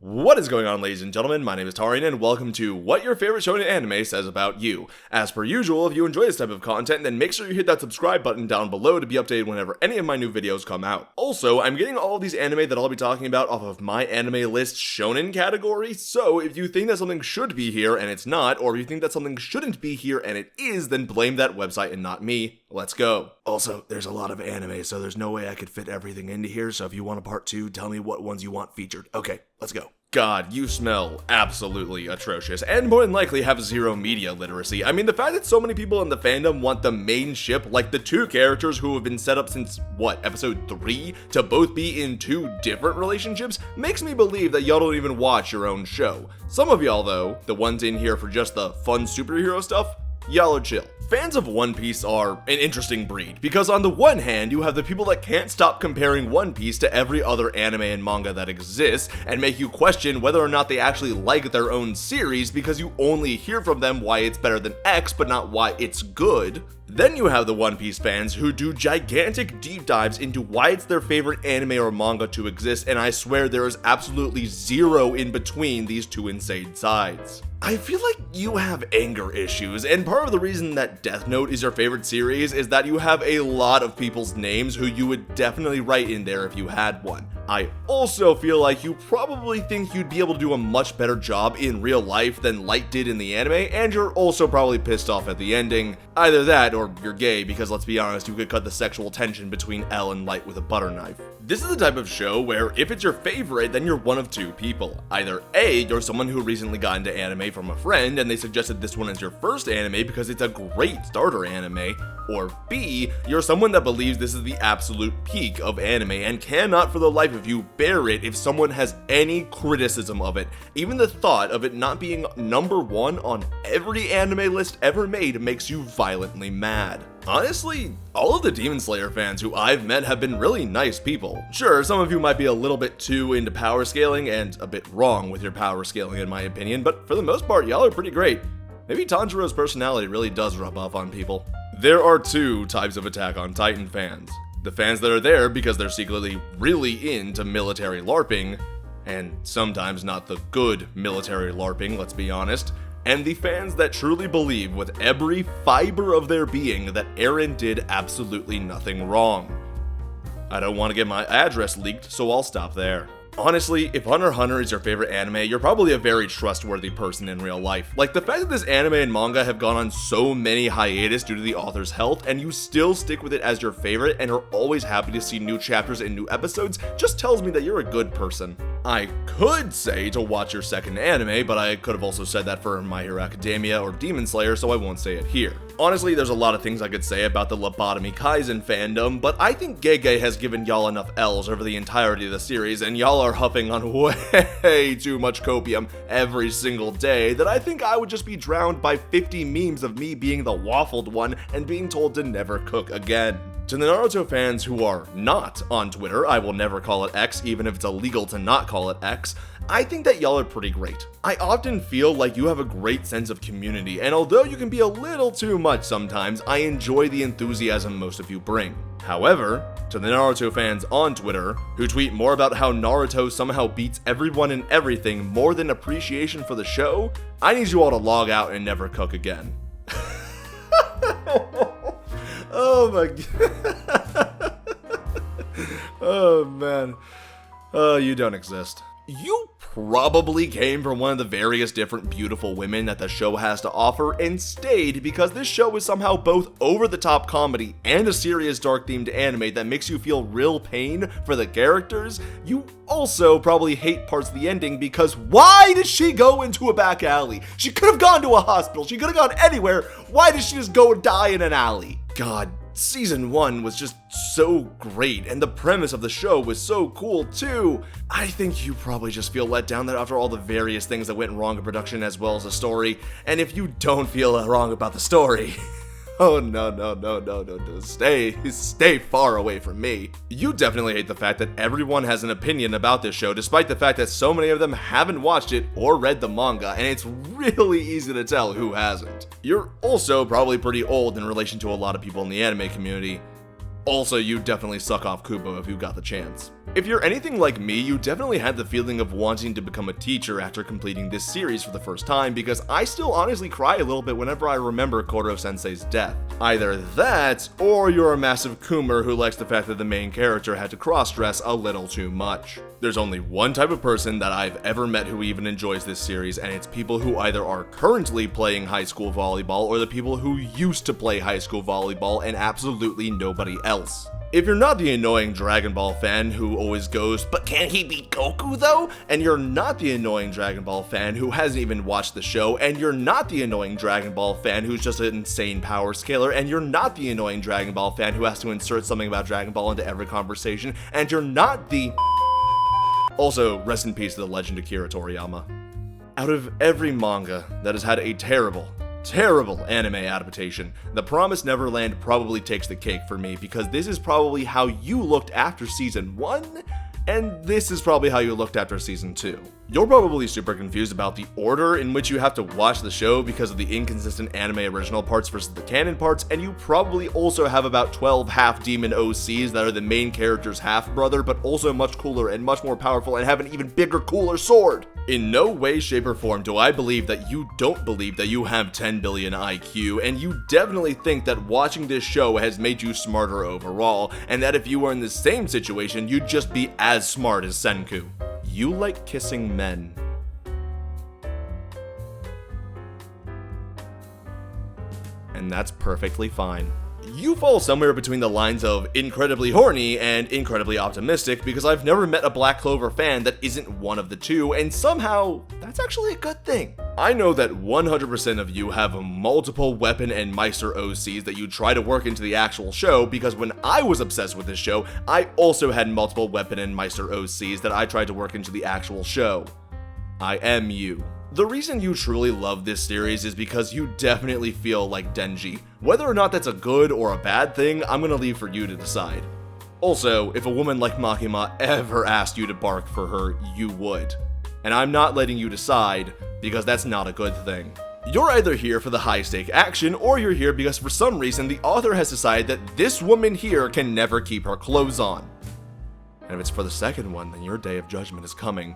What is going on, ladies and gentlemen? My name is TheTarians, and welcome to What Your Favorite Shonen Anime Says About You. As per usual, if you enjoy this type of content, then make sure you hit that subscribe button down below to be updated whenever any of my new videos come out. Also, I'm getting all of these anime that I'll be talking about off of my anime list Shonen category, so if you think that something should be here and it's not, or if you think that something shouldn't be here and it is, then blame that website and not me. Let's go. Also, there's a lot of anime, so there's no way I could fit everything into here, so if you want a part 2, tell me what ones you want featured. Okay, let's go. God, you smell absolutely atrocious, and more than likely have zero media literacy. I mean, the fact that so many people in the fandom want the main ship, like the two characters who have been set up since, episode 3, to both be in two different relationships, makes me believe that y'all don't even watch your own show. Some of y'all, though, the ones in here for just the fun superhero stuff, y'all are chill. Fans of One Piece are an interesting breed, because on the one hand, you have the people that can't stop comparing One Piece to every other anime and manga that exists, and make you question whether or not they actually like their own series because you only hear from them why it's better than X, but not why it's good. Then you have the One Piece fans who do gigantic deep dives into why it's their favorite anime or manga to exist, and I swear there is absolutely zero in between these two insane sides. I feel like you have anger issues, and part of the reason that Death Note is your favorite series is that you have a lot of people's names who you would definitely write in there if you had one. I also feel like you probably think you'd be able to do a much better job in real life than Light did in the anime, and you're also probably pissed off at the ending. Either that, or you're gay, because let's be honest, you could cut the sexual tension between L and Light with a butter knife. This is the type of show where if it's your favorite, then you're one of two people. Either A, you're someone who recently got into anime from a friend and they suggested this one as your first anime because it's a great starter anime, or B, you're someone that believes this is the absolute peak of anime and cannot for the life of you bear it if someone has any criticism of it. Even the thought of it not being number one on every anime list ever made makes you violently mad. Honestly, all of the Demon Slayer fans who I've met have been really nice people. Sure, some of you might be a little bit too into power scaling and a bit wrong with your power scaling in my opinion, but for the most part, y'all are pretty great. Maybe Tanjiro's personality really does rub off on people. There are two types of Attack on Titan fans. The fans that are there because they're secretly really into military LARPing, and sometimes not the good military LARPing, let's be honest, and the fans that truly believe with every fiber of their being that Eren did absolutely nothing wrong. I don't want to get my address leaked, so I'll stop there. Honestly, if Hunter x Hunter is your favorite anime, you're probably a very trustworthy person in real life. Like, the fact that this anime and manga have gone on so many hiatus due to the author's health, and you still stick with it as your favorite and are always happy to see new chapters and new episodes, just tells me that you're a good person. I could say to watch your second anime, but I could have also said that for My Hero Academia or Demon Slayer, so I won't say it here. Honestly, there's a lot of things I could say about the Lobotomy Kaizen fandom, but I think Gege has given y'all enough L's over the entirety of the series, and y'all are huffing on way too much copium every single day that I think I would just be drowned by 50 memes of me being the waffled one and being told to never cook again. To the Naruto fans who are not on Twitter, I will never call it X even if it's illegal to not call it X, I think that y'all are pretty great. I often feel like you have a great sense of community, and although you can be a little too much sometimes, I enjoy the enthusiasm most of you bring. However, to the Naruto fans on Twitter, who tweet more about how Naruto somehow beats everyone and everything more than appreciation for the show, I need you all to log out and never cook again. Oh my god. Oh man. Oh, you don't exist. You probably came from one of the various different beautiful women that the show has to offer and stayed because this show is somehow both over-the-top comedy and a serious dark-themed anime that makes you feel real pain for the characters. You also probably hate parts of the ending because why did she go into a back alley? She could have gone to a hospital. She could have gone anywhere. Why did she just go and die in an alley? God, Season 1 was just so great, and the premise of the show was so cool too. I think you probably just feel let down that after all the various things that went wrong in production as well as the story, and if you don't feel wrong about the story, oh no, stay far away from me. You definitely hate the fact that everyone has an opinion about this show despite the fact that so many of them haven't watched it or read the manga, and it's really easy to tell who hasn't. You're also probably pretty old in relation to a lot of people in the anime community. Also, you definitely suck off Kubo if you got the chance. If you're anything like me, you definitely had the feeling of wanting to become a teacher after completing this series for the first time, because I still honestly cry a little bit whenever I remember Koro-sensei's death. Either that, or you're a massive Coomer who likes the fact that the main character had to cross-dress a little too much. There's only one type of person that I've ever met who even enjoys this series, and it's people who either are currently playing high school volleyball or the people who used to play high school volleyball and absolutely nobody else. If you're not the annoying Dragon Ball fan who always goes, "But can't he beat Goku though?" And you're not the annoying Dragon Ball fan who hasn't even watched the show, and you're not the annoying Dragon Ball fan who's just an insane power scaler, and you're not the annoying Dragon Ball fan who has to insert something about Dragon Ball into every conversation, and you're not the... Also, rest in peace to the legend Akira Toriyama. Out of every manga that has had a terrible anime adaptation, The Promised Neverland probably takes the cake for me, because this is probably how you looked after season 1, and this is probably how you looked after season 2. You're probably super confused about the order in which you have to watch the show because of the inconsistent anime original parts versus the canon parts, and you probably also have about 12 half-demon OCs that are the main character's half-brother, but also much cooler and much more powerful and have an even bigger, cooler sword. In no way, shape, or form do I believe that you don't believe that you have 10 billion IQ, and you definitely think that watching this show has made you smarter overall, and that if you were in the same situation, you'd just be as smart as Senku. You like kissing men. And that's perfectly fine. You fall somewhere between the lines of incredibly horny and incredibly optimistic, because I've never met a Black Clover fan that isn't one of the two, and somehow, that's actually a good thing. I know that 100% of you have multiple weapon and Meister OCs that you try to work into the actual show, because when I was obsessed with this show, I also had multiple weapon and Meister OCs that I tried to work into the actual show. I am you. The reason you truly love this series is because you definitely feel like Denji. Whether or not that's a good or a bad thing, I'm gonna leave for you to decide. Also, if a woman like Makima ever asked you to bark for her, you would. And I'm not letting you decide, because that's not a good thing. You're either here for the high-stake action, or you're here because for some reason the author has decided that this woman here can never keep her clothes on. And if it's for the second one, then your day of judgment is coming.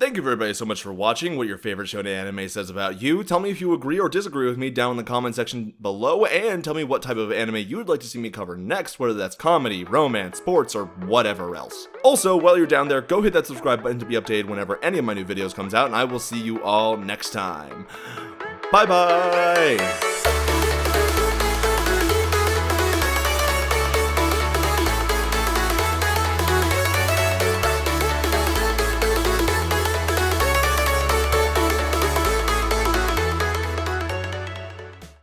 Thank you everybody so much for watching What Your Favorite Shonen Anime Says About You. Tell me if you agree or disagree with me down in the comment section below, and tell me what type of anime you would like to see me cover next, whether that's comedy, romance, sports, or whatever else. Also, while you're down there, go hit that subscribe button to be updated whenever any of my new videos comes out, and I will see you all next time. Bye bye!